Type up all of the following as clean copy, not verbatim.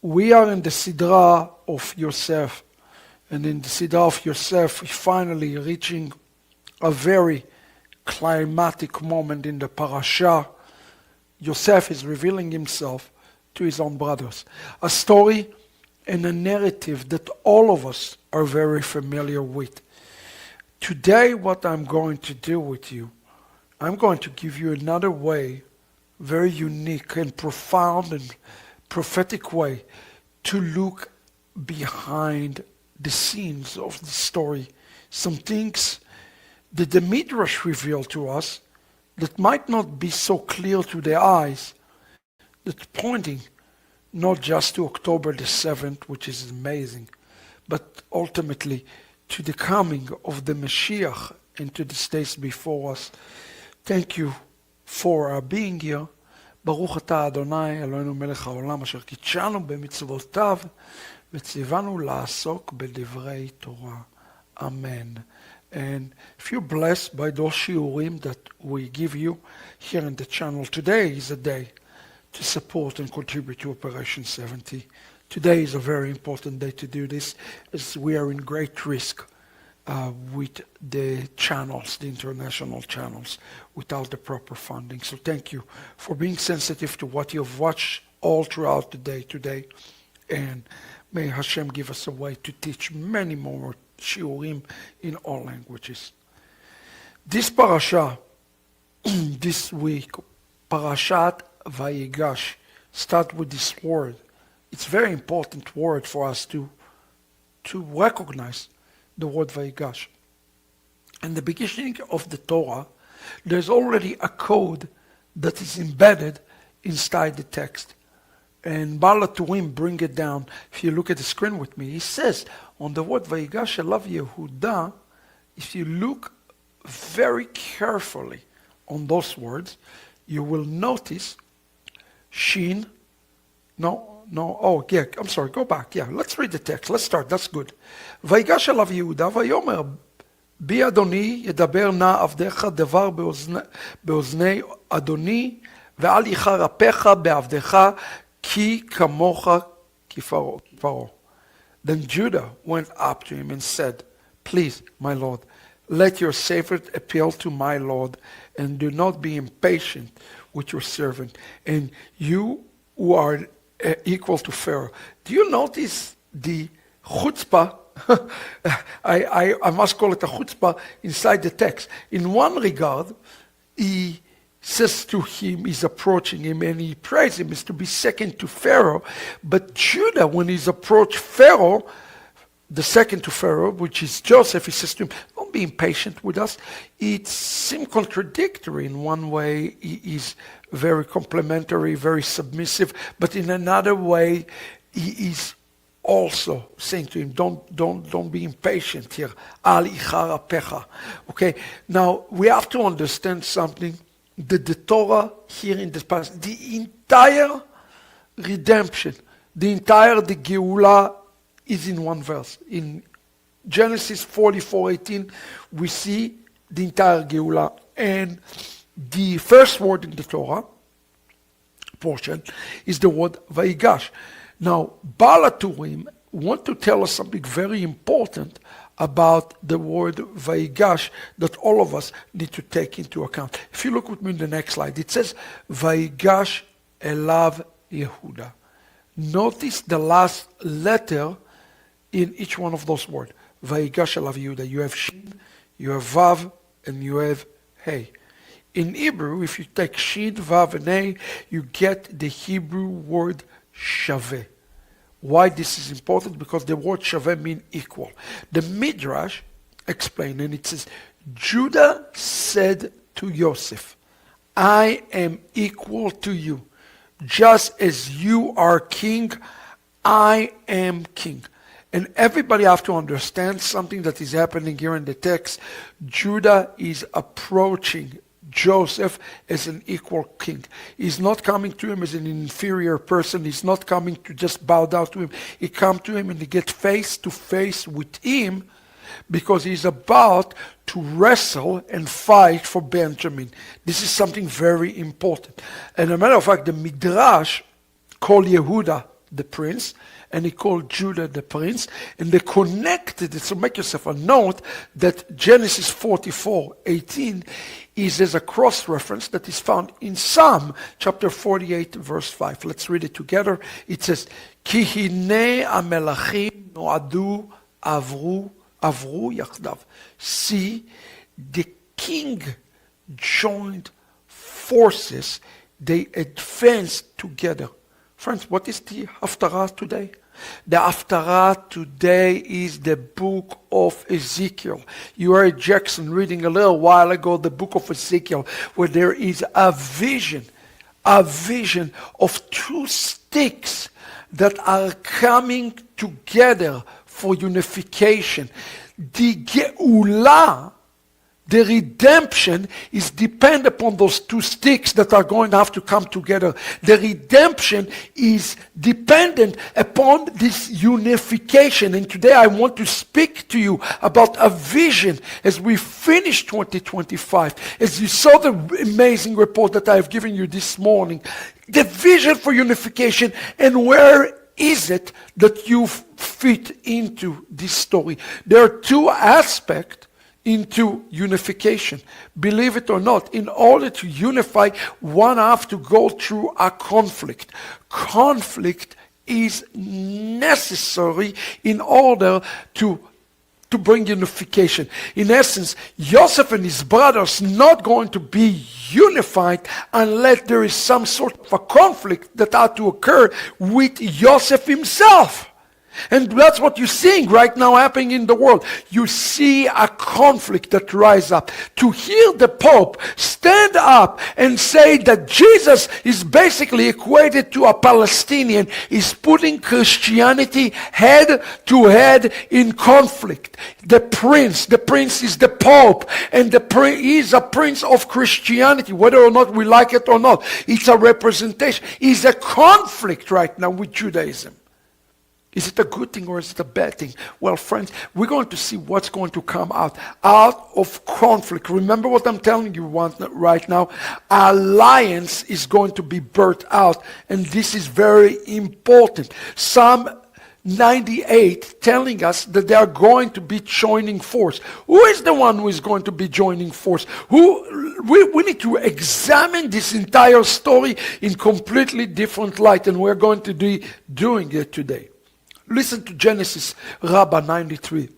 We are in the Sidra of Yosef, and in the Sidra of Yosef, we finally reaching a very climatic moment in the parasha. Yosef is revealing himself to his own brothers. A story and a narrative that all of us are very familiar with. Today, what I'm going to do with you, I'm going to give you another way, very unique and profound and prophetic way to look behind the scenes of the story. Some things that the Midrash revealed to us that might not be so clear to the eyes, that's pointing not just to October the 7th, which is amazing, but ultimately to the coming of the Mashiach into the days before us. Thank you for being here. ברוך אתה אדוני אלוהינו מלך העולם אשר קידשנו במצוותיו וציוונו לעסוק בדברי תורה. Amen. And if you're blessed by those shiurim that we give you here in the channel, today is a day to support and contribute to Operation 70. Today is a very important day to do this, as we are in great risk with the channels, the international channels, without the proper funding. So thank you for being sensitive to what you've watched all throughout the day today. And may Hashem give us a way to teach many more shiurim in all languages. This parasha, this week, Parashat Vayigash, start with this word. It's a very important word for us to recognize the word Vayigash. In the beginning of the Torah, there's already a code that is embedded inside the text. And Baal HaTurim bring it down. If you look at the screen with me, he says on the word Vayigash Elav Yehuda, if you look very carefully on those words, you will notice Shin, I'm sorry, go back. Yeah, let's read the text. Let's start, that's good. ויגש אליו יהודה ויאמר בי אדוני ידבר נא עבדך דבר באוזני אדוני ואל יחרפך בעבדך כי כמוך כפרעה. Then Judah went up to him and said, Please, my Lord, let your servant appeal to my Lord, and do not be impatient with your servant, and you who are equal to Pharaoh. Do you notice the chutzpah? I must call it a chutzpah inside the text. In one regard, he says to him, he's approaching him, and he prays him is to be second to Pharaoh. But Judah, when he's approached Pharaoh, the second to Pharaoh, which is Joseph, he says to him, don't be impatient with us. It seems contradictory. In one way, he is very complimentary, very submissive, but in another way, he is also saying to him, don't be impatient here. Al icharapecha. Okay, now we have to understand something, that the Torah here in this passage, the entire redemption, the Geula is in one verse. In Genesis 44:18, we see the entire Geula. And the first word in the Torah portion is the word Vayigash. Now, Baal HaTurim want to tell us something very important about the word Vayigash that all of us need to take into account. If you look with me in the next slide, it says Vayigash Elav Yehuda. Notice the last letter in each one of those words. Vayigash Elav Yehuda. You have Shin, you have Vav, and you have Hey. In Hebrew, if you take Shin, Vav, and Hey, you get the Hebrew word Shaveh. Why this is important? Because the word Shaveh means equal. The Midrash explains, and it says, Judah said to Joseph, I am equal to you. Just as you are king, I am king. And everybody have to understand something that is happening here in the text. Judah is approaching Joseph as an equal king. He's not coming to him as an inferior person. He's not coming to just bow down to him. He comes to him and he gets face to face with him because he's about to wrestle and fight for Ben-Yamin. This is something very important. And as a matter of fact, the Midrash called Yehuda the prince, and he called Judah the prince, and they connected it. So make yourself a note that Genesis 44:18 is as a cross-reference that is found in Psalm chapter 48, verse 5. Let's read it together. It says, Ki hine amelachim noadu avru yachdav. See, the king joined forces, they advanced together. Friends, what is the Haftarah today? The Haftarah today is the book of Ezekiel. You heard Jackson reading a little while ago the book of Ezekiel, where there is a vision of two sticks that are coming together for unification. The Geulah, the redemption, is dependent upon those two sticks that are going to have to come together. The redemption is dependent upon this unification. And today I want to speak to you about a vision as we finish 2025. As you saw the amazing report that I have given you this morning, the vision for unification, and where is it that you fit into this story? There are two aspects into unification. Believe it or not, in order to unify, one have to go through a conflict. Conflict is necessary in order to bring unification. In essence, Joseph and his brothers not going to be unified unless there is some sort of a conflict that had to occur with Joseph himself. And that's what you're seeing right now happening in the world. You see a conflict that rises up. To hear the Pope stand up and say that Jesus is basically equated to a Palestinian is putting Christianity head to head in conflict. The prince is the Pope, and he is a prince of Christianity, whether or not we like it or not. It's a representation. It's a conflict right now with Judaism. Is it a good thing or is it a bad thing? Well, friends, we're going to see what's going to come out of conflict. Remember what I'm telling you right now. Alliance is going to be birthed out, and this is very important. Psalm 98 telling us that they are going to be joining force. Who is the one who is going to be joining force? We need to examine this entire story in completely different light, and we're going to be doing it today. Listen to Genesis Rabbah 93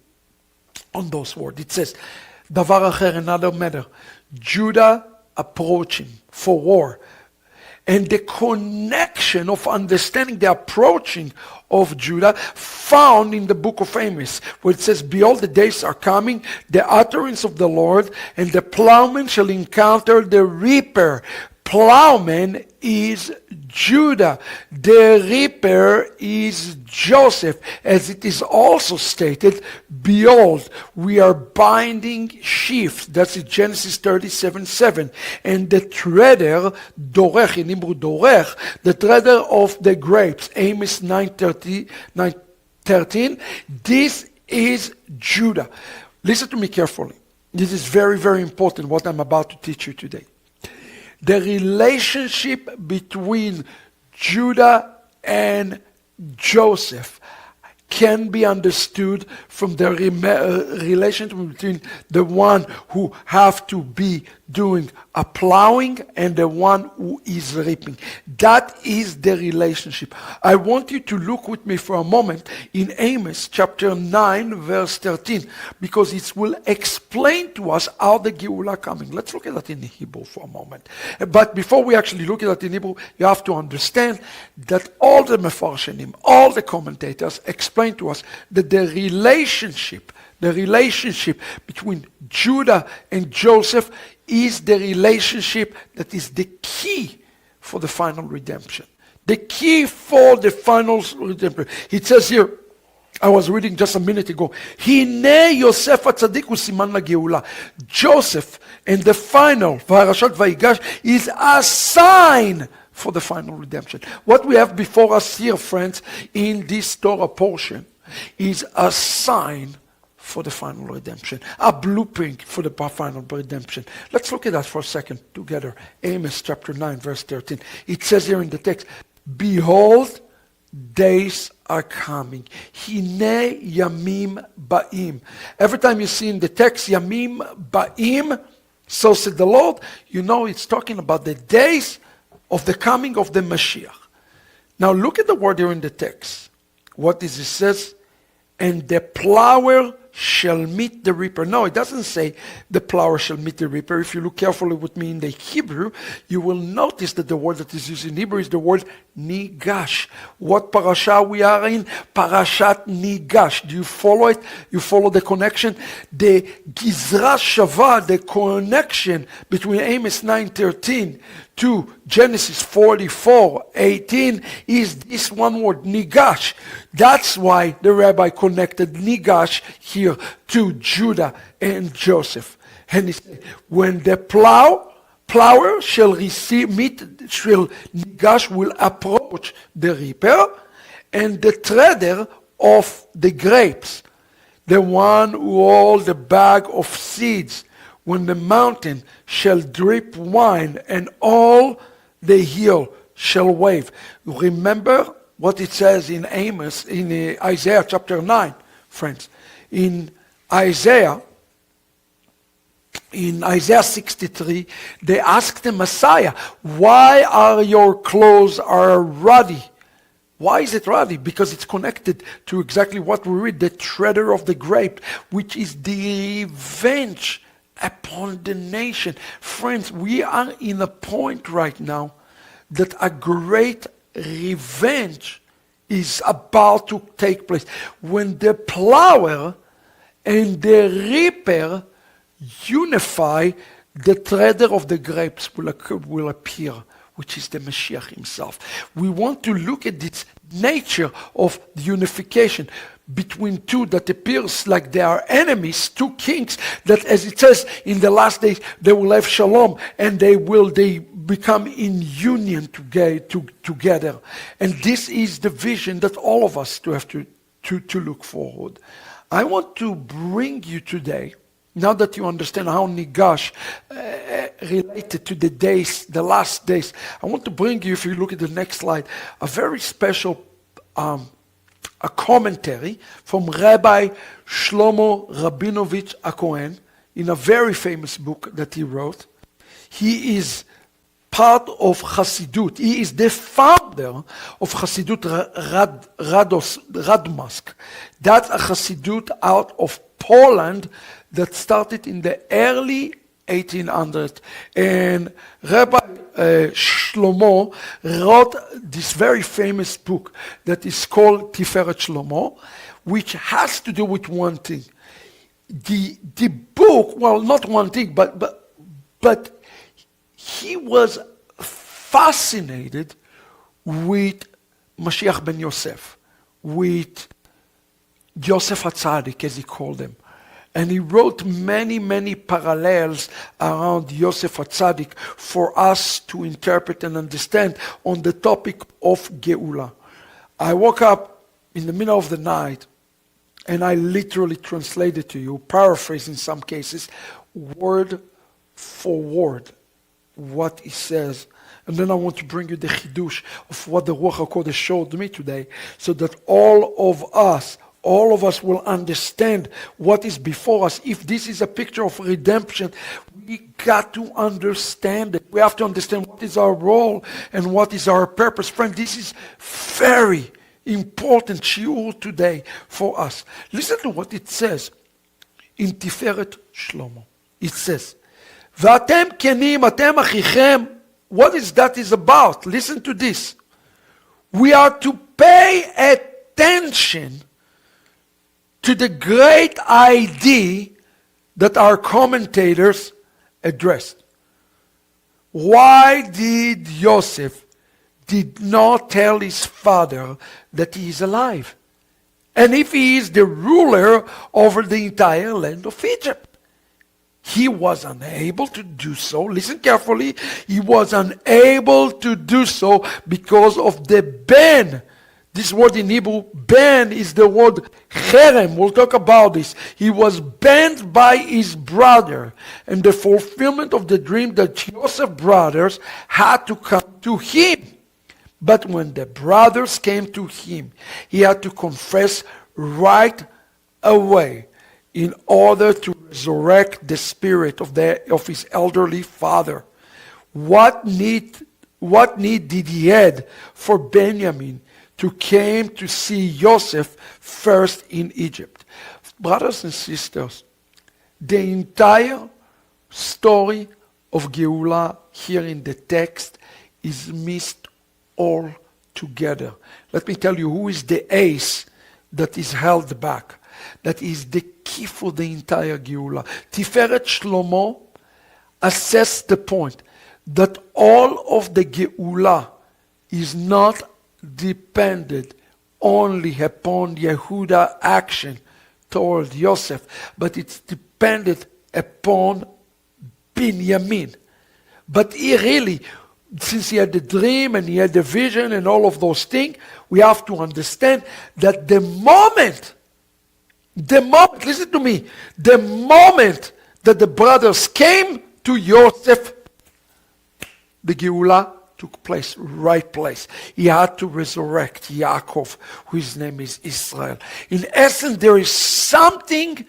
on those words. It says, Davar acher, another matter, Judah approaching for war. And the connection of understanding the approaching of Judah found in the book of Amos, where it says, Behold, the days are coming, the utterance of the Lord, and the plowman shall encounter the reaper. Plowman is Judah. The reaper is Joseph. As it is also stated, behold, we are binding sheaves. That's in Genesis 37:7. And the treader, dorech, in Hebrew dorech, the treader of the grapes, Amos 9:13. This is Judah. Listen to me carefully. This is very, very important what I'm about to teach you today. The relationship between Judah and Joseph can be understood from the relationship between the one who have to be doing a plowing and the one who is reaping. That is the relationship. I want you to look with me for a moment in Amos chapter 9 verse 13, because it will explain to us how the Geulah coming. Let's look at that in Hebrew for a moment. But before we actually look at that in Hebrew, you have to understand that all the Mefarshanim, all the commentators explain to us that the relationship between Judah and Joseph is the relationship that is the key for the final redemption. The key for the final redemption. It says here, I was reading just a minute ago, Hine Yosef HaTzadik hu siman laGeula. Joseph and the final, V'harashat Vayigash, is a sign for the final redemption. What we have before us here, friends, in this Torah portion, is a sign for the final redemption, a blueprint for the final redemption. Let's look at that for a second together. Amos chapter 9 verse 13. It says here in the text, Behold, days are coming. Hine yamim ba'im. Every time you see in the text yamim ba'im, so said the Lord, you know it's talking about the days of the coming of the Mashiach. Now look at the word here in the text. What is it says? And the plower shall meet the reaper. No, it doesn't say the plower shall meet the reaper. If you look carefully with me in the Hebrew, you will notice that the word that is used in Hebrew is the word nigash. What parasha we are in? Parashat nigash. Do you follow it? You follow the connection? The gizra shava, the connection between Amos 9:13 to Genesis 44:18 is this one word, nigash. That's why the rabbi connected nigash here to Judah and Joseph. And he said, when the plower shall nigash will approach the reaper, and the treader of the grapes, the one who holds the bag of seeds, when the mountain shall drip wine and all the hill shall wave. Remember what it says in Amos, in Isaiah chapter 9, friends. In Isaiah 63, they asked the Messiah, why are your clothes are ruddy? Why is it ruddy? Because it's connected to exactly what we read, the treader of the grape, which is the revenge upon the nation. Friends, we are in a point right now that a great revenge is about to take place. When the plower and the reaper unify, the treader of the grapes will appear, which is the Mashiach himself. We want to look at this nature of the unification between two that appears like they are enemies, two kings, that as it says in the last days, they will have shalom and they become in union together. And this is the vision that all of us have to look forward. I want to bring you today, now that you understand how Nigash related to the days, the last days, I want to bring you, if you look at the next slide, a very special a commentary from Rabbi Shlomo Rabinovich HaKohen in a very famous book that he wrote. He is part of Hasidut. He is the founder of Hasidut Radmask. That's a Hasidut out of Poland that started in the early 1800s. And Rabbi Shlomo wrote this very famous book that is called Tiferet Shlomo, which has to do with one thing. The book, well, not one thing, but he was fascinated with Mashiach ben Yosef, with Yosef HaTzadik, as he called him. And he wrote many, many parallels around Yosef HaTzadik for us to interpret and understand on the topic of Geula. I woke up in the middle of the night and I literally translated to you, paraphrasing some cases, word for word, what he says. And then I want to bring you the chidush of what the Ruach HaKodesh showed me today, so that all of us will understand what is before us. If this is a picture of redemption, we got to understand it. We have to understand what is our role and what is our purpose. Friend, this is very important shiur today for us. Listen to what it says in Tiferet Shlomo. It says, V'atem kenim, atem achichem. What is that is about? Listen to this. We are to pay attention to the great idea that our commentators addressed. Why did Yosef did not tell his father that he is alive? And if he is the ruler over the entire land of Egypt? He was unable to do so. Listen carefully. He was unable to do so because of the Ben. This word in Hebrew, Ben, is the word cherem. We'll talk about this. He was banned by his brother, and the fulfillment of the dream that Joseph's brothers had to come to him. But when the brothers came to him, he had to confess right away in order to resurrect the spirit of his elderly father. What need did he had for Ben-Yamin to came to see Joseph first in Egypt? Brothers and sisters, the entire story of Geula here in the text is missed all together. Let me tell you who is the ace that is held back. That is the key for the entire Geula. Tiferet Shlomo assessed the point that all of the Geula is not dependent only upon Yehuda's action toward Yosef, but it's dependent upon Ben-Yamin. But he really, since he had the dream and he had the vision and all of those things, we have to understand that the moment, listen to me, the moment that the brothers came to Yosef, the Geula took place, right place. He had to resurrect Yaakov, whose name is Israel. In essence, there is something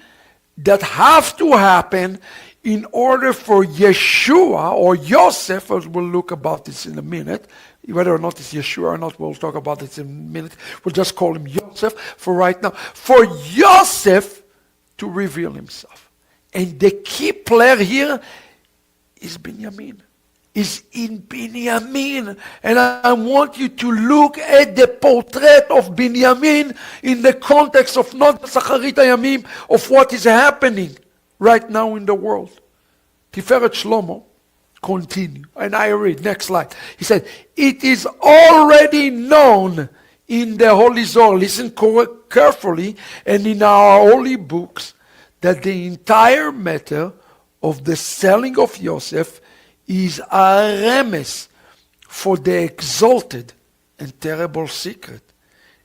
that has to happen in order for Yeshua or Yosef, as we'll look about this in a minute, whether or not it's Yeshua or not, we'll talk about this in a minute. We'll just call him Yosef for right now. For Yosef to reveal himself. And the key player here is Ben-Yamin. Is in Ben-Yamin. And I want you to look at the portrait of Ben-Yamin in the context of not Sacharit Hayamim, of what is happening right now in the world. Tiferet Shlomo continue. And I read, next slide. He said, it is already known in the Holy Zohar, listen carefully, and in our holy books, that the entire matter of the selling of Yosef is a remes for the exalted and terrible secret.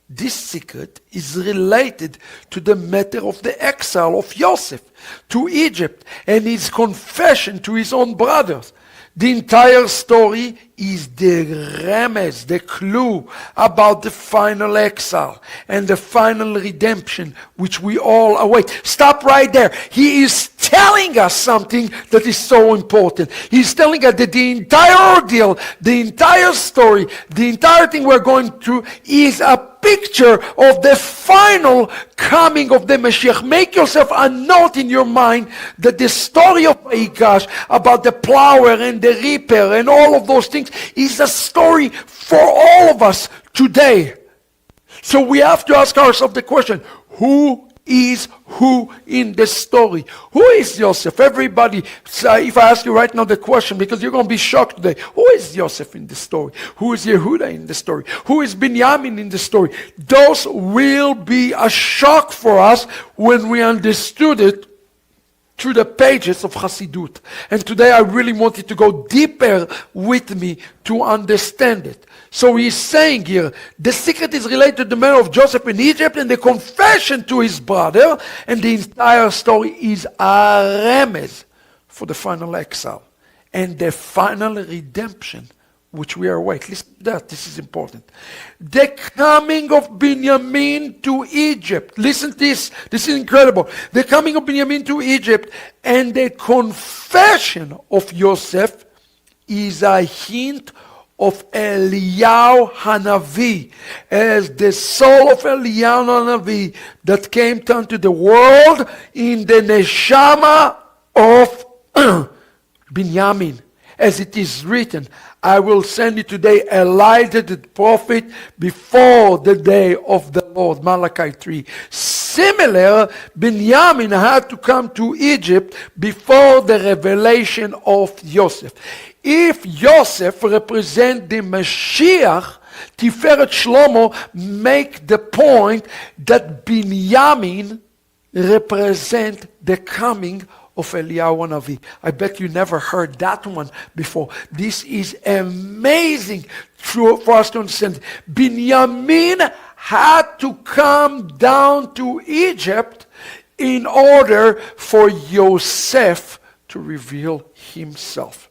This secret is related to the matter of the exile of Yosef to Egypt and his confession to his own brothers. The entire story is the remes, the clue about the final exile and the final redemption which we all await. Stop right there. He is telling us something that is so important. He's telling us that the entire ordeal, the entire story, the entire thing we're going through is a picture of the final coming of the Mashiach. Make yourself a note in your mind that the story of Vayigash about the plower and the reaper and all of those things is a story for all of us today. So we have to ask ourselves the question, who is who in the story? Who is Yosef? Everybody, if I ask you right now the question, because you're going to be shocked today, who is Yosef in the story? Who is Yehuda in the story? Who is Ben-Yamin in the story? Those will be a shock for us when we understood it through the pages of Hasidut. And today I really want you to go deeper with me to understand it. So he's saying here, the secret is related to the matter of Joseph in Egypt and the confession to his brother, and the entire story is a remes for the final exile and the final redemption which we are awaiting. Listen to that, this is important. The coming of Ben-Yamin to Egypt. Listen to this is incredible. The coming of Ben-Yamin to Egypt and the confession of Yosef is a hint of Eliyahu Hanavi, as the soul of Eliyahu Hanavi that came down to the world in the neshama of Ben-Yamin. As it is written, I will send you today Elijah the prophet before the day of the Lord. Malachi 3. Similar, Ben-Yamin had to come to Egypt before the revelation of Yosef. If Yosef represents the Mashiach, Tiferet Shlomo make the point that Ben-Yamin represent the coming of Eliyahu Hanavi. I bet you never heard that one before. This is amazing for us to understand. Ben-Yamin had to come down to Egypt in order for Yosef to reveal himself.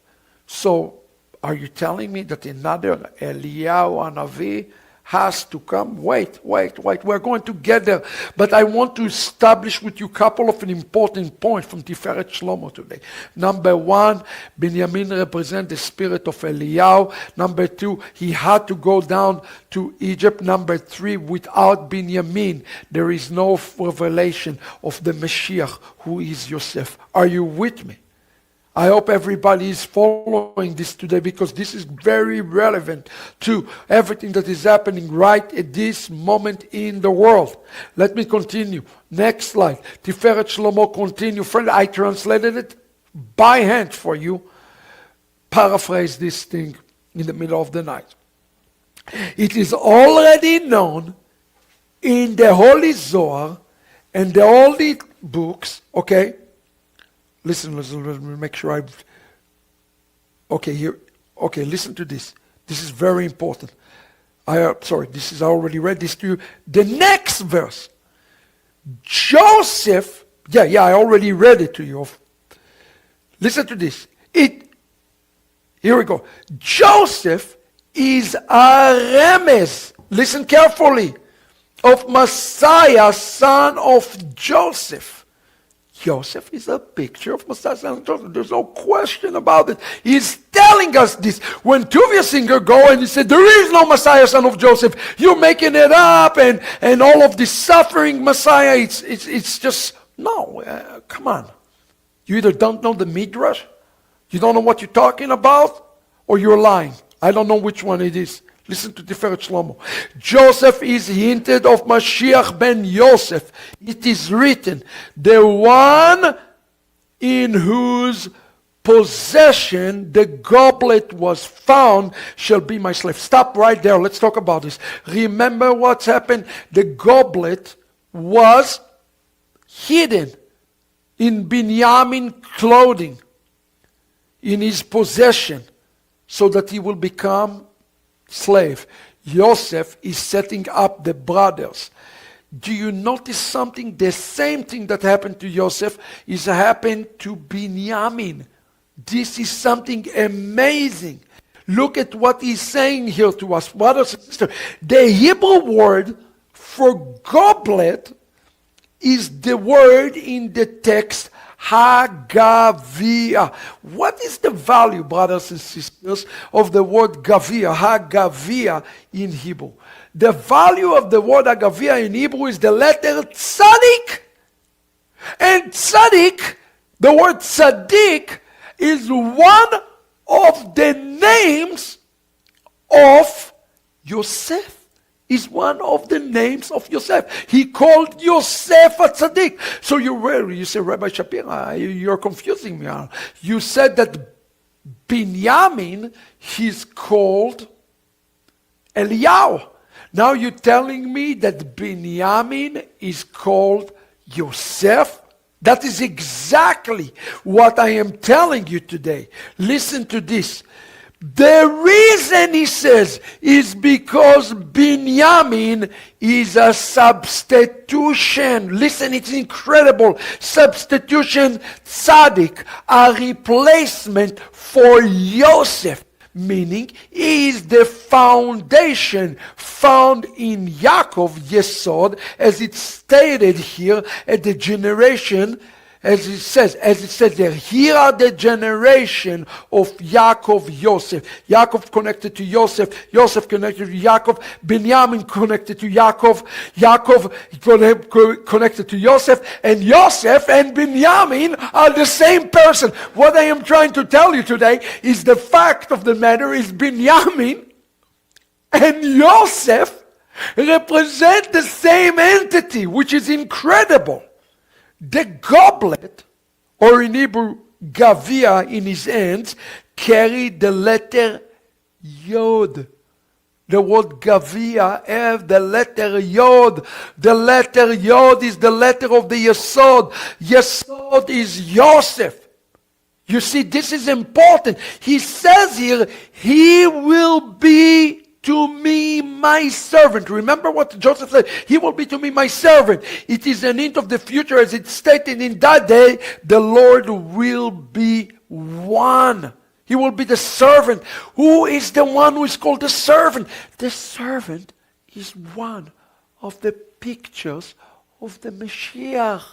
So Are you telling me that another Eliyahu Hanavi has to come? Wait. We're going to get there. But I want to establish with you a couple of important points from Tiferet Shlomo today. Number one, Ben-Yamin represents the spirit of Eliyahu. Number two, he had to go down to Egypt. Number three, without Ben-Yamin, there is no revelation of the Mashiach, who is Yosef. Are you with me? I hope everybody is following this today, because this is very relevant to everything that is happening right at this moment in the world. Let me continue. Next slide. Tiferet Shlomo continue. Friend, I translated it by hand for you. Paraphrase this thing in the middle of the night. It is already known in the Holy Zohar and the Holy books, okay? Listen, let me make sure listen to this. This is very important. I already read this to you. The next verse. Joseph, I already read it to you. Listen to this. Here we go. Joseph is a remez. Listen carefully. Of Messiah, son of Joseph. Joseph is a picture of Messiah, son of Joseph. There's no question about it. He's telling us this. When Tuvia Singer go and he said, there is no Messiah, son of Joseph, you're making it up, and all of this suffering Messiah, it's just, no, come on. You either don't know the Midrash, you don't know what you're talking about, or you're lying. I don't know which one it is. Listen to Tiferet Shlomo. Joseph is hinted of Mashiach ben Yosef. It is written, the one in whose possession the goblet was found shall be my slave. Stop right there. Let's talk about this. Remember what's happened? The goblet was hidden in Ben-Yamin clothing, in his possession, so that he will become slave. Joseph is setting up the brothers. Do you notice something? The same thing that happened to Joseph is happened to Ben-Yamin. This is something amazing. Look at what he's saying here to us, brothers and sisters. The Hebrew word for goblet is the word in the text Hagavia. What is the value, brothers and sisters, of the word Gavia, Hagavia in Hebrew? The value of the word Hagavia in Hebrew is the letter Tzadik. And Tzadik, the word Tzadik, is one of the names of Yosef. Is one of the names of Yosef. He called Yosef a tzaddik. So you say, Rabbi Shapira, you're confusing me. You said that Ben-Yamin, he's called Eliyahu. Now you're telling me that Ben-Yamin is called Yosef? That is exactly what I am telling you today. Listen to this. The reason, he says, is because Ben-Yamin is a substitution. Listen, it's incredible. Substitution, tzaddik, a replacement for Yosef. Meaning, he is the foundation found in Yaakov, Yesod, as it's stated here at the generation. As it says there, here are the generation of Yaakov, Yosef. Yaakov connected to Yosef, Yosef connected to Yaakov, Ben-Yamin connected to Yaakov, Yaakov connected to Yosef, and Yosef and Ben-Yamin are the same person. What I am trying to tell you today is the fact of the matter is Ben-Yamin and Yosef represent the same entity, which is incredible. The goblet, or in Hebrew, Gavia in his hands, carried the letter Yod. The word Gavia have the letter Yod. The letter Yod is the letter of the Yesod. Yesod is Yosef. You see, this is important. He says here, he will be to me my servant. Remember what Joseph said? He will be to me my servant. It is an hint of the future, as it's stated in that day, the Lord will be one. He will be the servant. Who is the one who is called the servant? The servant is one of the pictures of the Mashiach.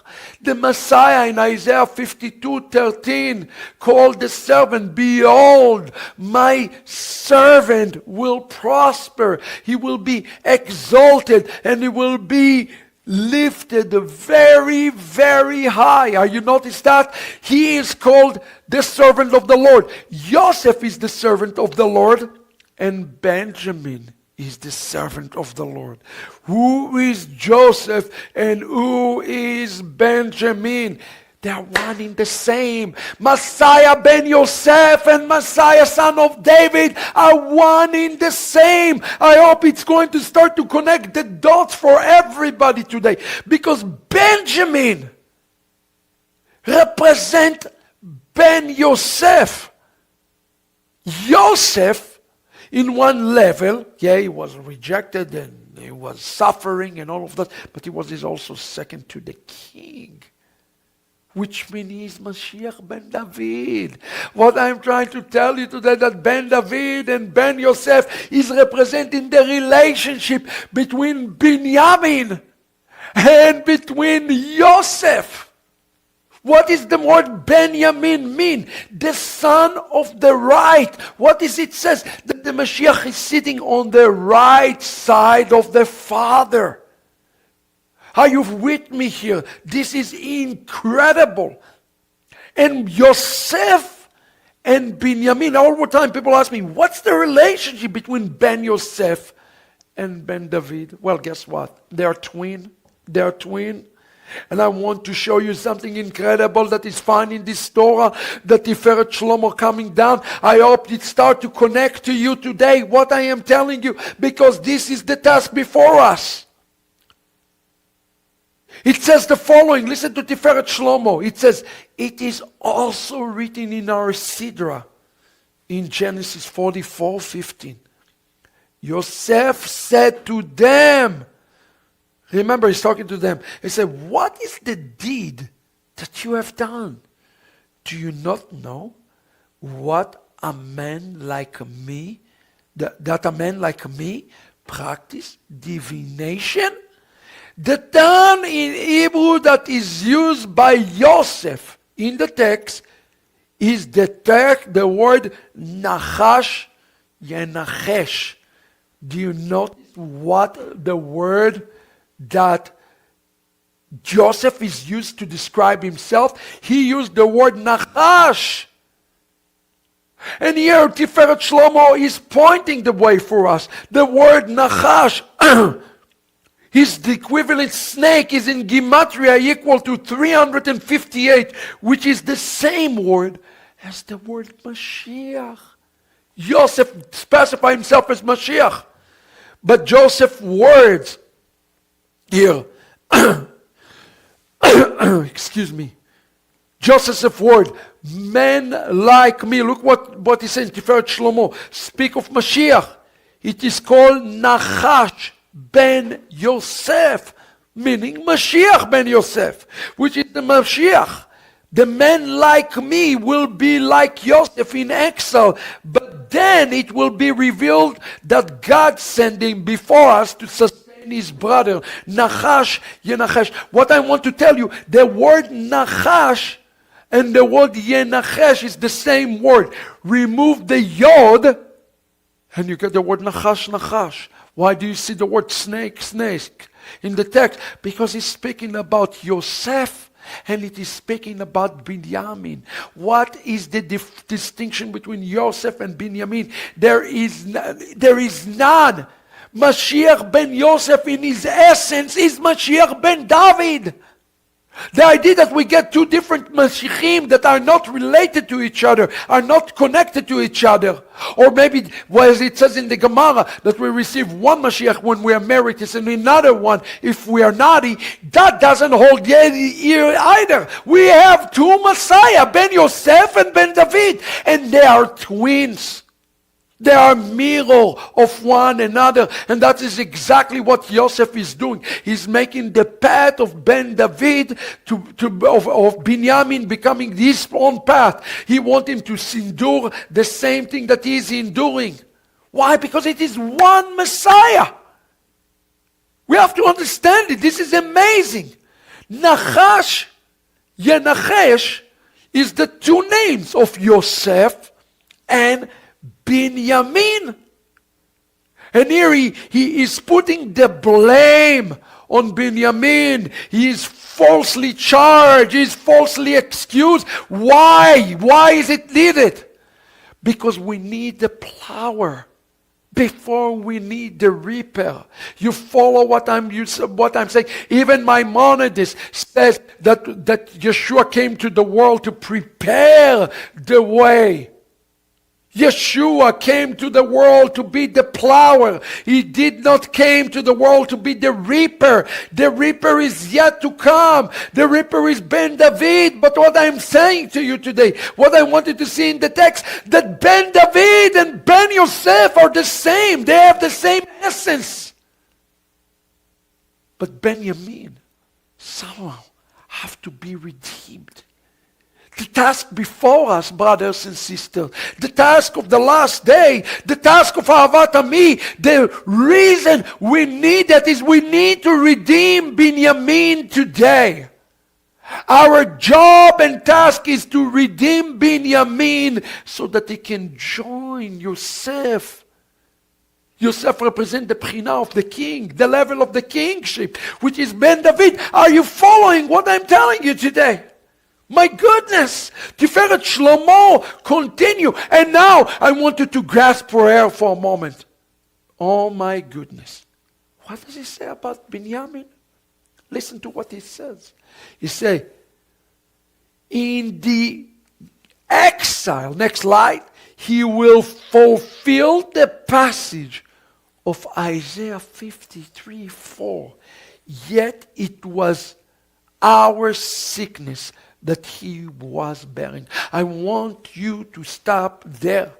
The Messiah in Isaiah 52:13 called the servant, behold, my servant will prosper. He will be exalted and he will be lifted very, very high. Are you notice that? He is called the servant of the Lord. Joseph is the servant of the Lord, and Benjamin is the servant of the Lord. Who is Joseph and who is Benjamin? They are one in the same. Messiah ben Yosef and Messiah son of David are one in the same. I hope it's going to start to connect the dots for everybody today. Because Benjamin represents Ben Yosef. Yosef, in one level, he was rejected and he was suffering and all of that, but he was also second to the king, which means he's Mashiach ben David. What I'm trying to tell you today, that Ben David and Ben Yosef is representing the relationship between Ben-Yamin and between Yosef. What does the word Ben-Yamin mean? The son of the right. What is it says? That the Mashiach is sitting on the right side of the Father. Are you with me here? This is incredible. And Yosef and Ben-Yamin, all the time people ask me, what's the relationship between Ben Yosef and Ben David? Well, guess what? They are twin. They are twin. And I want to show you something incredible that is found in this Torah, the Tiferet Shlomo coming down. I hope it starts to connect to you today, what I am telling you, because this is the task before us. It says the following, listen to Tiferet Shlomo. It says, it is also written in our Sidra, in Genesis 44:15. Yosef said to them, remember, he's talking to them. He said, what is the deed that you have done? Do you not know what a man like me, that a man like me practice divination? The term in Hebrew that is used by Yosef in the text is the word nachash, yenachesh. Do you notice what the word that Joseph is used to describe himself? He used the word nachash. And here Tiferet Shlomo is pointing the way for us. The word nachash is the equivalent snake, is in Gematria equal to 358, which is the same word as the word Mashiach. Joseph specified himself as Mashiach. But Joseph's words here, excuse me, Joseph's word, men like me, look what he says in Tiferet Shlomo, speak of Mashiach. It is called Nachash ben Yosef, meaning Mashiach ben Yosef, which is the Mashiach. The men like me will be like Yosef in exile, but then it will be revealed that God sent him before us to sustain his brother. Nachash, Yenachesh. What I want to tell you, the word Nachash and the word Yenachesh is the same word. Remove the Yod, and you get the word Nachash, Nachash. Why do you see the word snake, snake in the text? Because it's speaking about Yosef and it is speaking about Ben-Yamin. What is the distinction between Yosef and Ben-Yamin? There is none. Mashiach ben Yosef in his essence is Mashiach ben David. The idea that we get two different Mashiachim that are not related to each other, are not connected to each other. Or maybe, as it says in the Gemara, that we receive one Mashiach when we are married and another one if we are naughty. That doesn't hold here either. We have two Messiah, Ben Yosef and Ben David, and they are twins. They are mirror of one another. And that is exactly what Joseph is doing. He's making the path of Ben David of Ben-Yamin becoming his own path. He wants him to endure the same thing that he is enduring. Why? Because it is one Messiah. We have to understand it. This is amazing. Nachash, Yenachesh is the two names of Yosef and Ben-Yamin. And here he is putting the blame on Ben-Yamin. He is falsely charged. He is falsely accused. Why? Why is it needed? Because we need the plower before we need the reaper. You follow what I'm saying? Even Maimonides says that Yeshua came to the world to prepare the way. Yeshua came to the world to be the plower. He did not came to the world to be the reaper. The reaper is yet to come. The reaper is Ben David. But what I'm saying to you today, what I wanted to see in the text, that Ben David and Ben Yosef are the same. They have the same essence. But Ben-Yamin somehow have to be redeemed. The task before us, brothers and sisters, the task of the last day, the task of Ahavat Ami, the reason we need that is we need to redeem Ben-Yamin today. Our job and task is to redeem Ben-Yamin so that he can join Yosef. Yosef represents the Bechina of the king, the level of the kingship, which is Ben David. Are you following what I'm telling you today? My goodness, Tiferet Shlomo, continue. And now I want you to grasp prayer for a moment. Oh my goodness. What does he say about Ben-Yamin? Listen to what he says. He says, in the exile, next slide, he will fulfill the passage of Isaiah 53:4. Yet it was our sickness that he was bearing. I want you to stop there.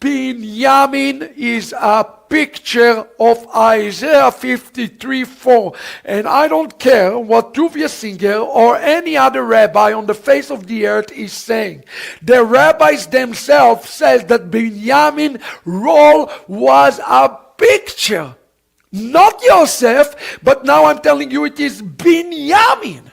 Ben-Yamin is a picture of Isaiah 53:4. And I don't care what Tuvia Singer or any other rabbi on the face of the earth is saying. The rabbis themselves says that Ben-Yamin's role was a picture. Not Yosef, but now I'm telling you it is Ben-Yamin.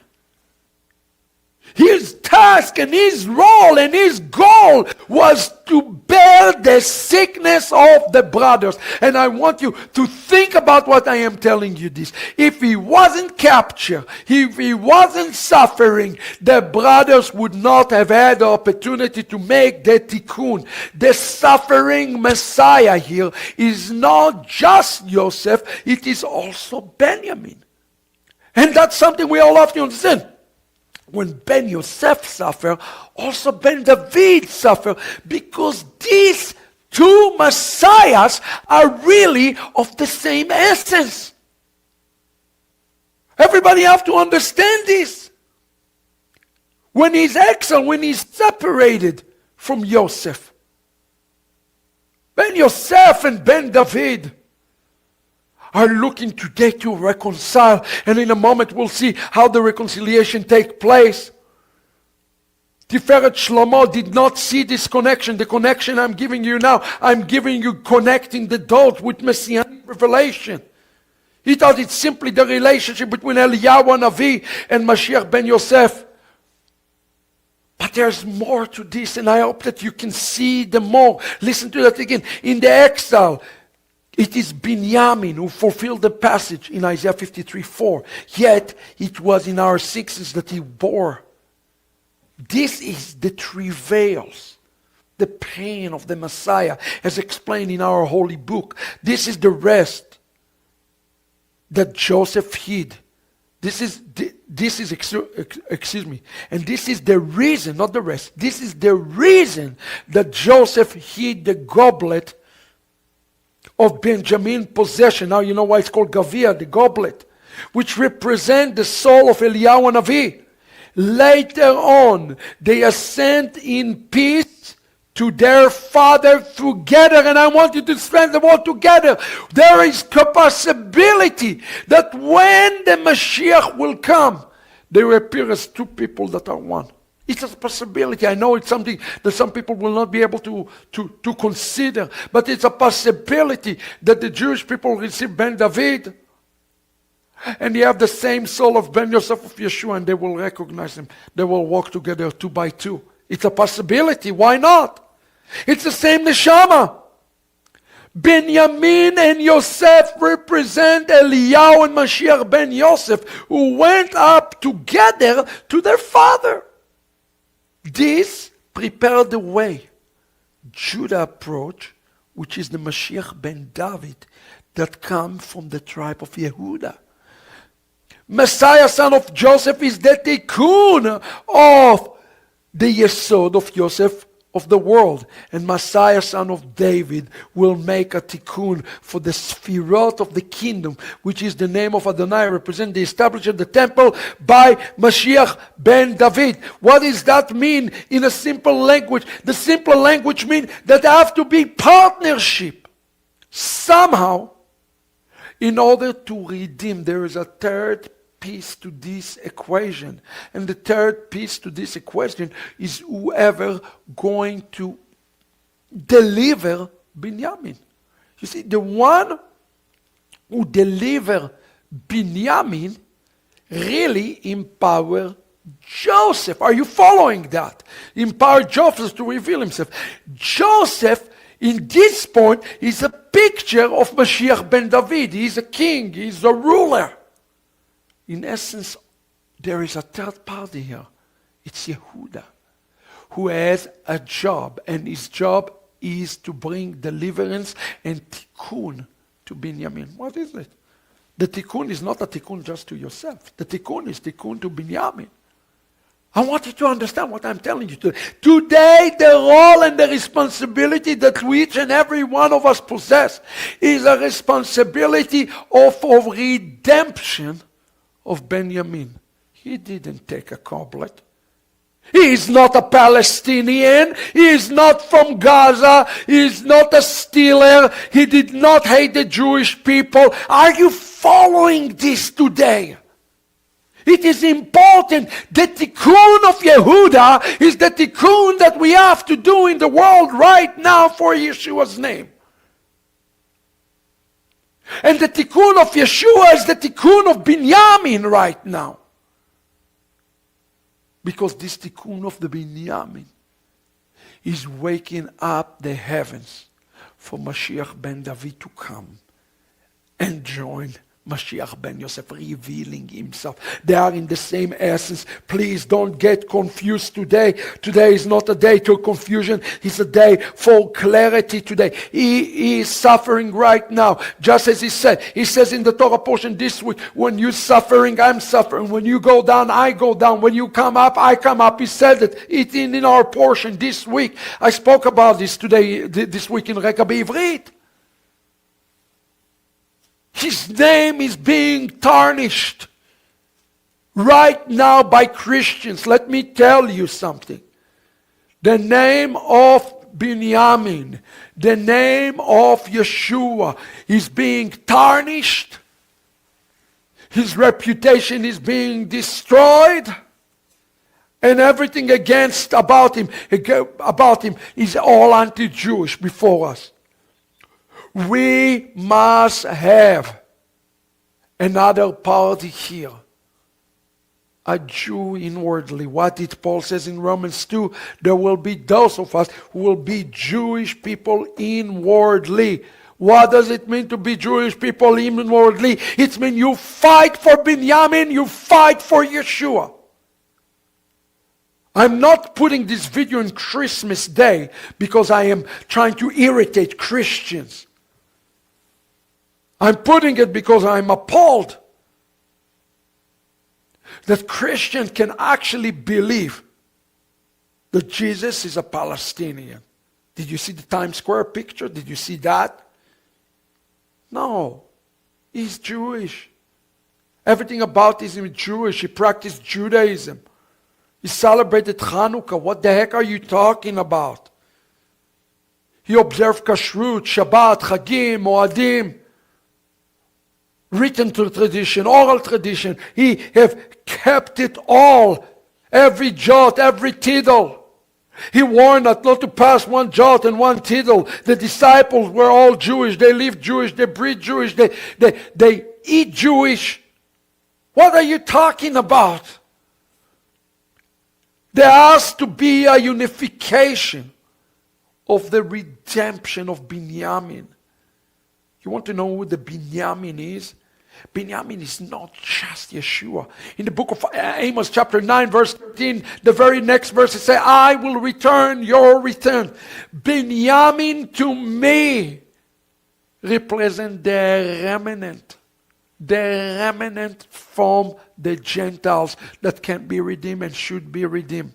His task and his role and his goal was to bear the sickness of the brothers. And I want you to think about what I am telling you this. If he wasn't captured, if he wasn't suffering, the brothers would not have had the opportunity to make the tikkun. The suffering Messiah here is not just Yosef, it is also Ben-Yamin. And that's something we all have to understand. When Ben Yosef suffered, also Ben David suffered, because these two messiahs are really of the same essence. Everybody have to understand this. When he's exiled, when he's separated from Yosef, Ben Yosef and Ben David are looking today to reconcile. And in a moment we'll see how the reconciliation takes place. Tiferet Shlomo did not see this connection. The connection I'm giving you now, I'm giving you connecting the dots with Messianic revelation. He thought it's simply the relationship between Eliyahu Navi and Mashiach ben Yosef. But there's more to this, and I hope that you can see the more. Listen to that again. In the exile, it is Ben-Yamin who fulfilled the passage in Isaiah 53:4. Yet it was in our sickness that he bore. This is the travails, the pain of the Messiah, as explained in our holy book. This is the rest that Joseph hid. This is excuse me, and this is the reason, not the rest. This is the reason that Joseph hid the goblet of Benjamin's possession. Now you know why it's called Gavia, the goblet, which represent the soul of Eliyahu Navi. Later on, they ascend in peace to their father together, and I want you to spend them all together. There is a possibility that when the Mashiach will come, they will appear as two people that are one. It's a possibility. I know it's something that some people will not be able to consider, but it's a possibility that the Jewish people receive Ben David, and they have the same soul of Ben Yosef of Yeshua, and they will recognize him. They will walk together 2 by 2. It's a possibility. Why not? It's the same neshama. Ben-Yamin and Yosef represent Eliyahu and Mashiach ben Yosef, who went up together to their father. This prepared the way. Judah approach, which is the Mashiach ben David, that come from the tribe of Yehuda. Messiah, son of Joseph, is the tikkun of the Yesod of Joseph of the world. And Messiah, son of David, will make a tikkun for the Sfirot of the kingdom, which is the name of Adonai, represent the establishment of the temple by Mashiach ben David. What does that mean in a simple language? The simple language means that there have to be partnership. Somehow, in order to redeem, there is a third piece to this equation. And the third piece to this equation is whoever going to deliver Ben-Yamin. You see, the one who deliver Ben-Yamin really empower Joseph. Are you following that? Empower Joseph to reveal himself. Joseph, in this point, is a picture of Mashiach ben David. He's a king, he's a ruler. In essence, there is a third party here. It's Yehuda, who has a job, and his job is to bring deliverance and tikkun to Ben-Yamin. What is it? The tikkun is not a tikkun just to yourself. The tikkun is tikkun to Ben-Yamin. I want you to understand what I'm telling you today. Today, the role and the responsibility that each and every one of us possess is a responsibility of redemption of Ben-Yamin. He didn't take a goblet. He is not a Palestinian. He is not from Gaza. He is not a stealer. He did not hate the Jewish people. Are you following this today? It is important. The tikkun of Yehuda is the tikkun that we have to do in the world right now for Yeshua's name. And the tikkun of Yeshua is the tikkun of Ben-Yamin right now. Because this tikkun of the Ben-Yamin is waking up the heavens for Mashiach ben David to come and join Mashiach ben Yosef, revealing himself. They are in the same essence. Please don't get confused today. Today is not a day to confusion. It's a day for clarity today. He is suffering right now. Just as he said. He says in the Torah portion this week, when you're suffering, I'm suffering. When you go down, I go down. When you come up, I come up. He said it. It's in our portion this week. I spoke about this today, this week in Reka B'Ivrit. His name is being tarnished right now by Christians. Let me tell you something. The name of Ben-Yamin, the name of Yeshua is being tarnished. His reputation is being destroyed. And everything about him is all anti-Jewish before us. We must have another party here. A Jew inwardly. What did Paul says in Romans 2? There will be those of us who will be Jewish people inwardly. What does it mean to be Jewish people inwardly? It means you fight for Ben-Yamin, you fight for Yeshua. I'm not putting this video on Christmas Day because I am trying to irritate Christians. I'm putting it because I'm appalled that Christians can actually believe that Jesus is a Palestinian. Did you see the Times Square picture? Did you see that? No. He's Jewish. Everything about him is Jewish. He practiced Judaism. He celebrated Hanukkah. What the heck are you talking about? He observed kashrut, Shabbat, Chagim, Moadim, written tradition, oral tradition. He have kept it all, every jot, every tittle. He warned us not to pass one jot and one tittle. The disciples were all Jewish. They live Jewish. They breathe Jewish. They eat Jewish. What are you talking about? There has to be a unification of the redemption of Ben-Yamin. You want to know who the Ben-Yamin is? Ben-Yamin is not just Yeshua. In the book of Amos chapter 9 verse 13, the very next verse it says, I will return your return. Ben-Yamin to me represent the remnant from the Gentiles that can be redeemed and should be redeemed.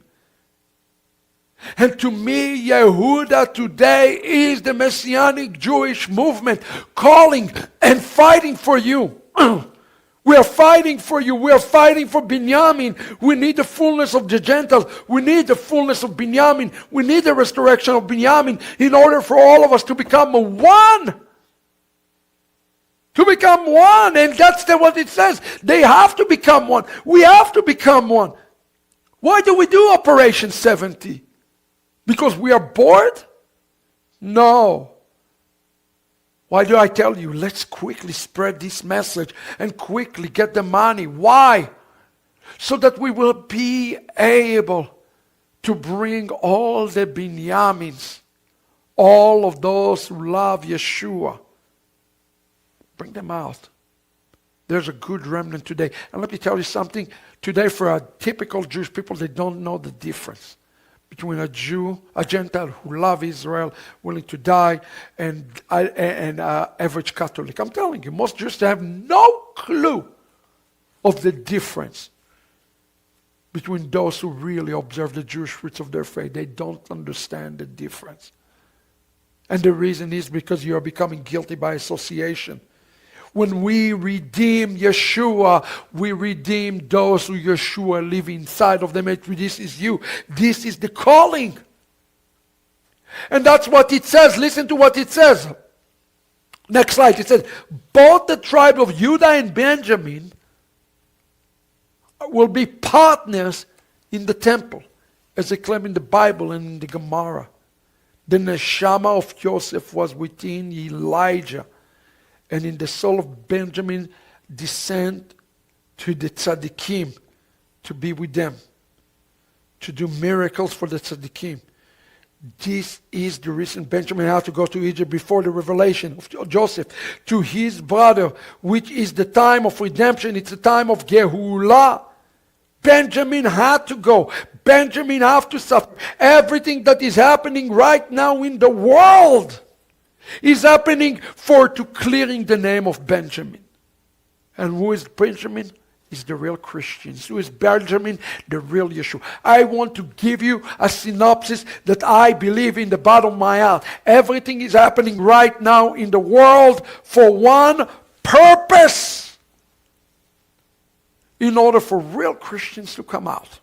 And to me, Yehuda today is the Messianic Jewish movement calling and fighting for you. We are fighting for you. We are fighting for Ben-Yamin. We need the fullness of the Gentiles. We need the fullness of Ben-Yamin. We need the restoration of Ben-Yamin in order for all of us to become one. To become one. And that's what it says. They have to become one. We have to become one. Why do we do Operation 70? Because we are bored? No. Why do I tell you? Let's quickly spread this message and quickly get the money. Why? So that we will be able to bring all the Ben-Yamins, all of those who love Yeshua. Bring them out. There's a good remnant today. And let me tell you something. Today for a typical Jewish people, they don't know the difference between a Jew, a Gentile who loves Israel, willing to die, and average Catholic. I'm telling you, most Jews have no clue of the difference between those who really observe the Jewish roots of their faith. They don't understand the difference. And the reason is because you are becoming guilty by association. When we redeem Yeshua, we redeem those who Yeshua live inside of them. And this is you. This is the calling. And that's what it says. Listen to what it says. Next slide. It says, both the tribe of Judah and Benjamin will be partners in the temple, as they claim in the Bible and in the Gemara. The neshama of Joseph was within Elijah. And in the soul of Benjamin descend to the tzaddikim to be with them, to do miracles for the tzaddikim. This is the reason Benjamin had to go to Egypt before the revelation of Joseph to his brother, which is the time of redemption. It's the time of Gehulah. Benjamin had to go. Benjamin had to suffer. Everything that is happening right now in the world is happening to clearing the name of Benjamin. And who is Benjamin? Is the real Christians. Who is Benjamin? The real Yeshua. I want to give you a synopsis that I believe in the bottom of my heart. Everything is happening right now in the world for one purpose. In order for real Christians to come out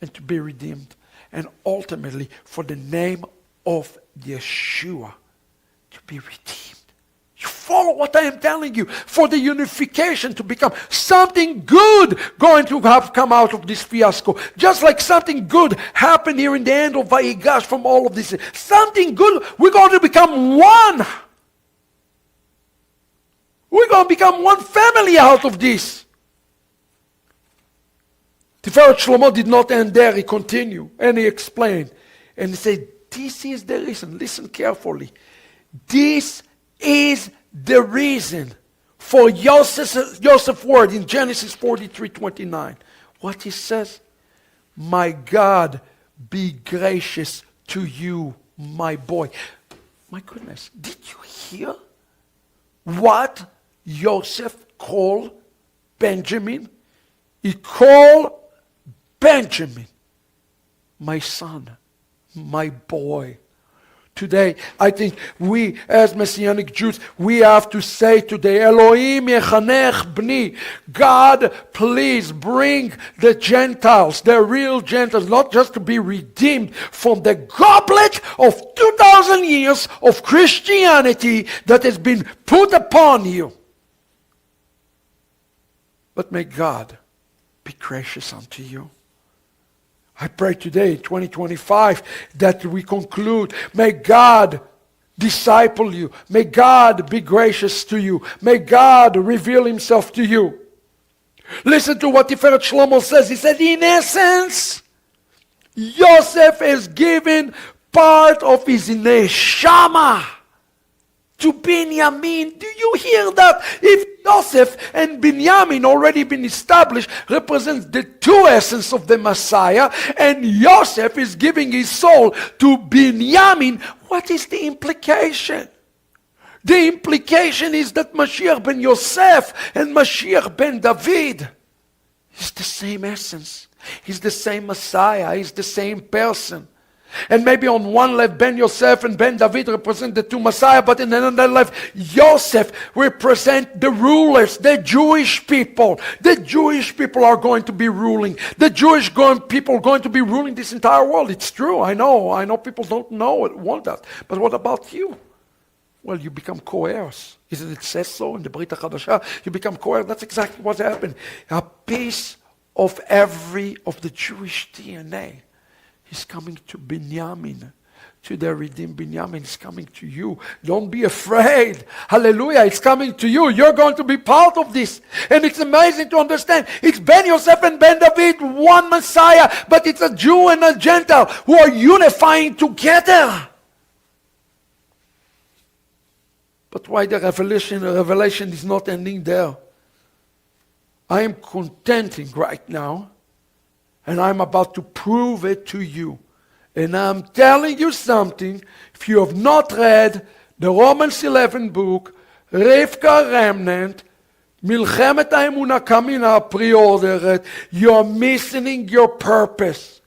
and to be redeemed. And ultimately for the name of Yeshua to be redeemed. You follow what I am telling you. For the unification to become something good going to have come out of this fiasco. Just like something good happened here in the end of Vayigash from all of this. Something good. We're going to become one. We're going to become one family out of this. Tiferet Shlomo did not end there. He continued and he explained. And he said, this is the reason. Listen carefully. This is the reason for Joseph's word in Genesis 43:29. What he says? My God, be gracious to you, my boy. My goodness, did you hear what Joseph called Benjamin? He called Benjamin, my son, my boy. Today, I think we as Messianic Jews, we have to say today, Elohim yechanech bni. God, please bring the Gentiles, the real Gentiles, not just to be redeemed from the goblet of 2,000 years of Christianity that has been put upon you. But may God be gracious unto you. I pray today, 2025, that we conclude. May God disciple you. May God be gracious to you. May God reveal himself to you. Listen to what Tiferet Shlomo says. He said, in essence, Yosef is given part of his neshama to Ben-Yamin. Do you hear that? If Joseph and Ben-Yamin already been established, represents the two essence of the Messiah, and Joseph is giving his soul to Ben-Yamin, what is the implication? The implication is that Mashiach ben Yosef and Mashiach ben David is the same essence. He's the same Messiah. He's the same person. And maybe on one left, Ben Yosef and Ben David represent the two Messiah, but in another left, Yosef represent the rulers, the Jewish people. The Jewish people are going to be ruling. The Jewish people are going to be ruling this entire world. It's true. I know people don't know it, want that. But what about you? Well, you become co-heirs. Isn't it says so in the Brit HaChadashah? You become co-heirs. That's exactly what happened. A piece of every of the Jewish DNA is coming to Ben-Yamin, to the redeemed Ben-Yamin. It's coming to you. Don't be afraid. Hallelujah. It's coming to you. You're going to be part of this. And it's amazing to understand. It's Ben Yosef and Ben David, one Messiah, but it's a Jew and a Gentile who are unifying together. But why the revelation is not ending there? I am contending right now, and I'm about to prove it to you. And I'm telling you something. If you have not read the Romans 11 book, Rivka Remnant, Milchemet HaEmunah Kamina pre-ordered, you're missing your purpose.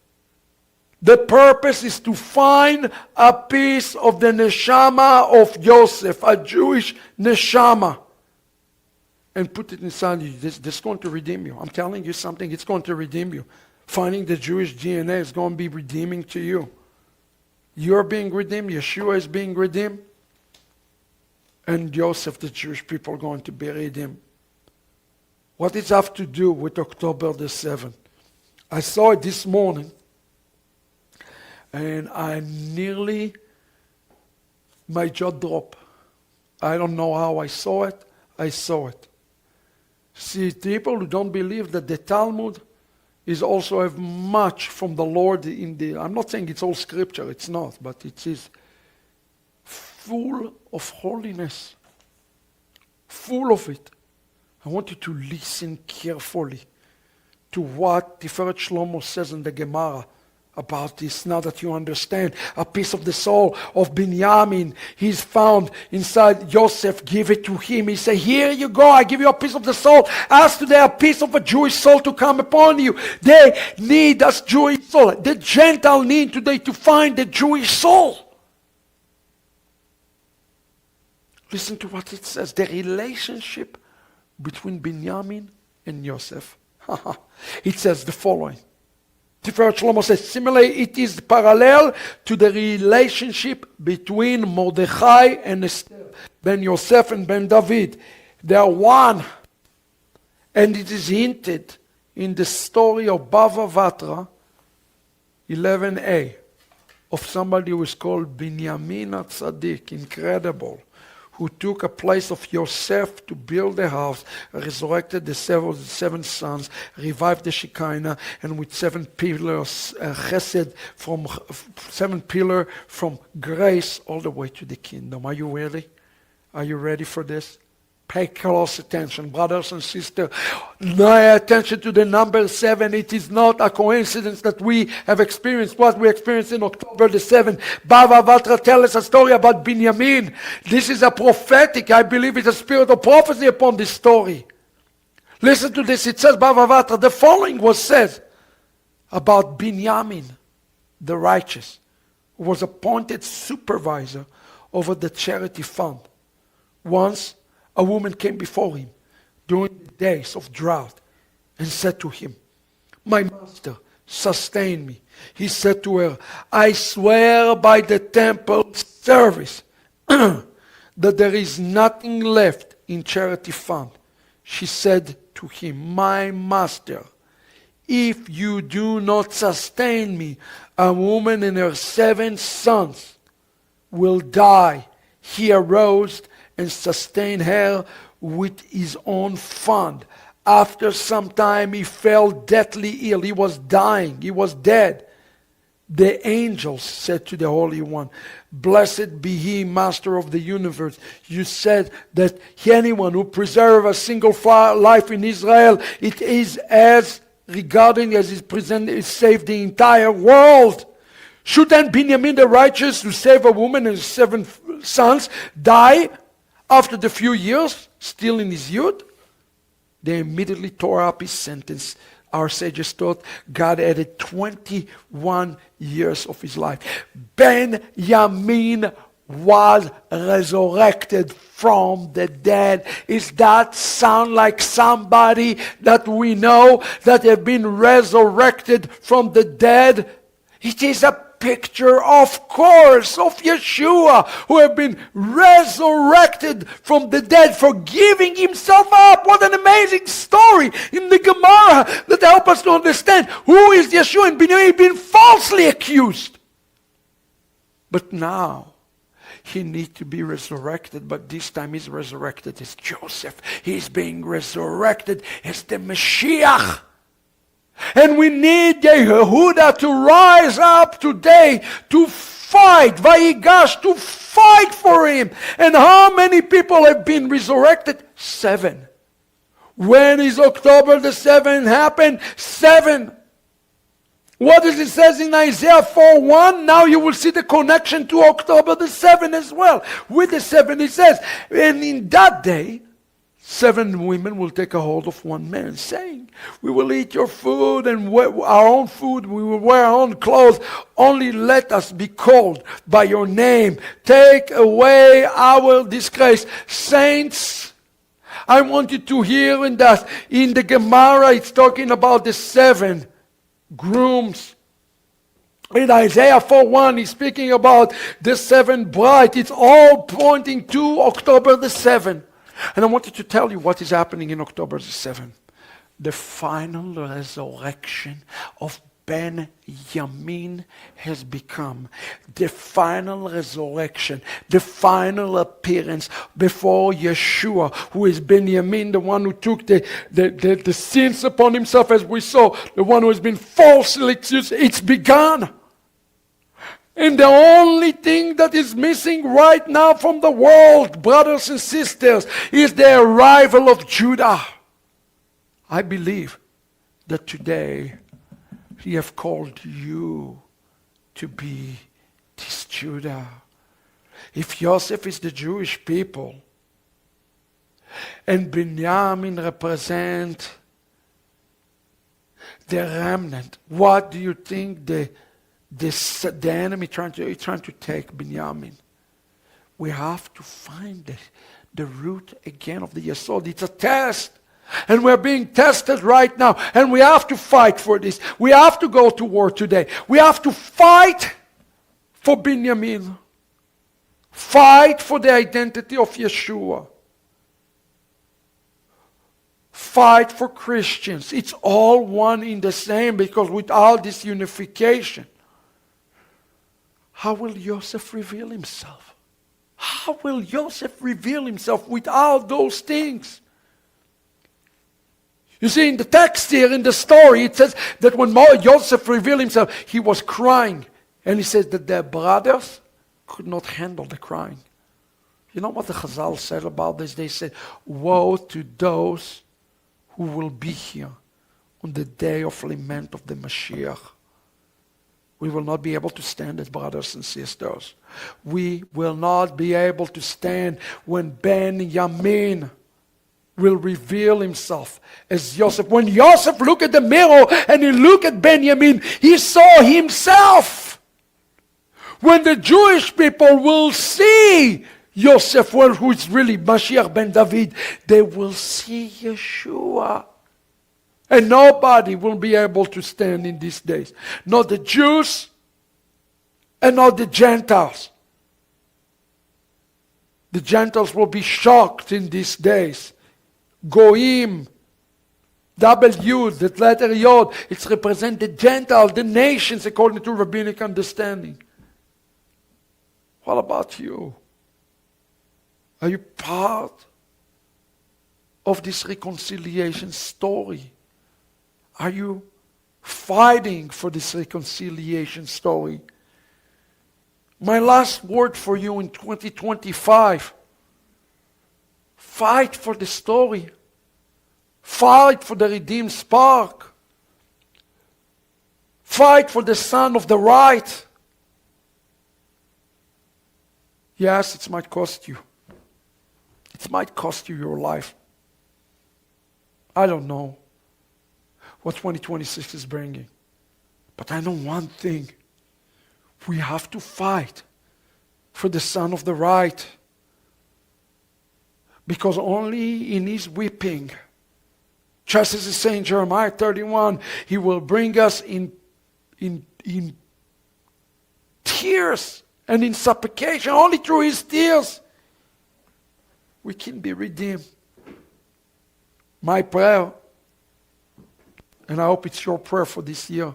The purpose is to find a piece of the neshama of Joseph, a Jewish neshama, and put it inside you. This is going to redeem you. I'm telling you something, it's going to redeem you. Finding the Jewish DNA is going to be redeeming to you. You're being redeemed, Yeshua is being redeemed, and Joseph, the Jewish people, are going to be redeemed. What does it have to do with October the 7th? I saw it this morning, and my jaw dropped. I don't know how I saw it. I saw it. See, people who don't believe that the Talmud is also have much from the Lord in the... I'm not saying it's all scripture, it's not, but it is full of holiness. Full of it. I want you to listen carefully to what Tiferet Shlomo says in the Gemara about this. Now that you understand, a piece of the soul of Ben-Yamin, he's found inside Joseph. Give it to him. He said, here you go, I give you a piece of the soul. Ask today a piece of a Jewish soul to come upon you. They need us Jewish soul. The Gentile need today to find the Jewish soul. Listen to what it says. The relationship between Ben-Yamin and Joseph. It says the following. Tiferet Shlomo says, similarly, it is parallel to the relationship between Mordechai and Esther, Ben Yosef and Ben David. They are one. And it is hinted in the story of Bava Batra, 11a, of somebody who is called Ben-Yamin HaTzadik, incredible, who took a place of Yosef to build a house, resurrected the seven sons, revived the Shekinah, and with 7 pillars, chesed, from 7 pillars from grace all the way to the kingdom. Are you ready? Are you ready for this? Pay close attention, brothers and sisters. Pay attention to the number 7. It is not a coincidence that we have experienced what we experienced in October the 7th. Bava Batra tells us a story about Ben-Yamin. This is a prophetic, I believe it's a spirit of prophecy upon this story. Listen to this. It says, Bava Batra, the following was said about Ben-Yamin, the righteous. who was appointed supervisor over the charity fund. Once, a woman came before him during the days of drought and said to him, "My master, sustain me." He said to her, "I swear by the temple service that there is nothing left in charity fund." She said to him, "My master, if you do not sustain me, a woman and her 7 sons will die." He arose and sustained her with his own fund. After some time he fell deathly ill. He was dying. He was dead. The angels said to the Holy One, "Blessed be he, Master of the universe. You said that anyone who preserves a single life in Israel, it is as regarding as is present, is saved the entire world. Should then Ben-Yamin the righteous, who saved a woman and 7 sons, die after the few years, still in his youth?" They immediately tore up his sentence. Our sages thought God added 21 years of his life. Ben-Yamin was resurrected from the dead. Does that sound like somebody that we know that have been resurrected from the dead? It is a picture, of course, of Yeshua, who have been resurrected from the dead for giving himself up. What an amazing story in the Gemara that help us to understand who is Yeshua. And Ben-Yamin been falsely accused, but now he needs to be resurrected, but this time he's resurrected as Joseph. He's being resurrected as the Mashiach. And we need Yehuda to rise up today to fight, Vayigash, to fight for him. And how many people have been resurrected? 7. When is October the 7th happen? 7. What does it says in Isaiah 4:1? Now you will see the connection to October the 7th as well. With the 7 it says, and in that day, 7 women will take a hold of one man, saying, "We will eat your food and our own food. We will wear our own clothes. Only let us be called by your name. Take away our disgrace." Saints, I want you to hear in the Gemara, it's talking about the 7 grooms. In Isaiah 4:1, he's speaking about the 7 brides. It's all pointing to October the 7th. And I wanted to tell you what is happening in October the 7th. The final resurrection of Ben-Yamin has become the final resurrection, the final appearance before Yeshua, who is Ben-Yamin, the one who took the sins upon himself, as we saw, the one who has been falsely accused. It's begun. And the only thing that is missing right now from the world, brothers and sisters, is the arrival of Judah. I believe that today he have called you to be this Judah. If Joseph is the Jewish people and Ben-Yamin represent the remnant, what do you think the enemy trying to take Ben-Yamin? We have to find the root again of the Yesod. It's a test. And we're being tested right now. And we have to fight for this. We have to go to war today. We have to fight for Ben-Yamin. Fight for the identity of Yeshua. Fight for Christians. It's all one in the same, because without this unification, how will Joseph reveal himself? How will Joseph reveal himself without those things? You see, in the text here, in the story, it says that when Joseph revealed himself, he was crying. And he says that their brothers could not handle the crying. You know what the Chazal said about this? They said, "Woe to those who will be here on the day of lament of the Mashiach." We will not be able to stand as brothers and sisters. We will not be able to stand when Ben-Yamin will reveal himself as Joseph. When Joseph looked at the mirror and he looked at Ben-Yamin, he saw himself. When the Jewish people will see Yosef, who is really Mashiach ben David, they will see Yeshua. And nobody will be able to stand in these days. Not the Jews and not the Gentiles. The Gentiles will be shocked in these days. Goim, W, that letter Yod, it's represent the Gentiles, the nations according to rabbinic understanding. What about you? Are you part of this reconciliation story? Are you fighting for this reconciliation story? My last word for you in 2025. Fight for the story. Fight for the redeemed spark. Fight for the son of the right. Yes, it might cost you. It might cost you your life. I don't know what 2026 is bringing. But I know one thing. We have to fight for the son of the right. Because only in his weeping, just as it says in Jeremiah 31, he will bring us in tears and in supplication. Only through his tears we can be redeemed. My prayer, and I hope it's your prayer for this year,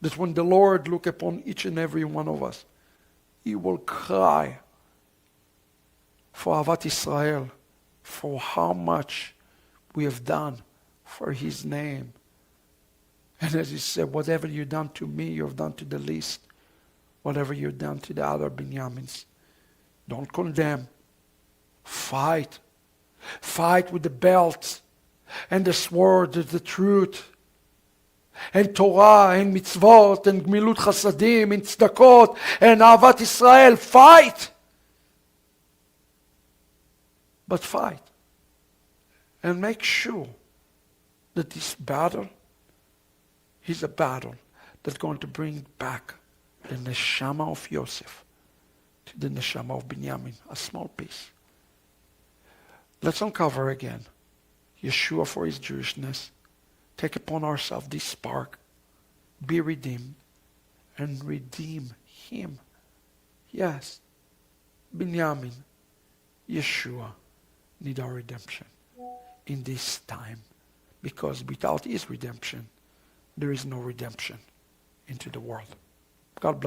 that when the Lord look upon each and every one of us, he will cry for Avat Israel, for how much we have done for his name. And as he said, whatever you've done to me, you've done to the least. Whatever you've done to the other Ben-Yamins. Don't condemn. Fight. Fight with the belt and the sword of the truth. And Torah, and mitzvot, and gmilut chasadim, and tzedakot, and Avat Israel. Fight! But fight. And make sure that this battle is a battle that's going to bring back the neshama of Yosef to the neshama of Ben-Yamin, a small piece. Let's uncover again Yeshua for his Jewishness. Take upon ourselves this spark. Be redeemed. And redeem him. Yes. Ben-Yamin, Yeshua need our redemption in this time. Because without his redemption, there is no redemption into the world. God bless.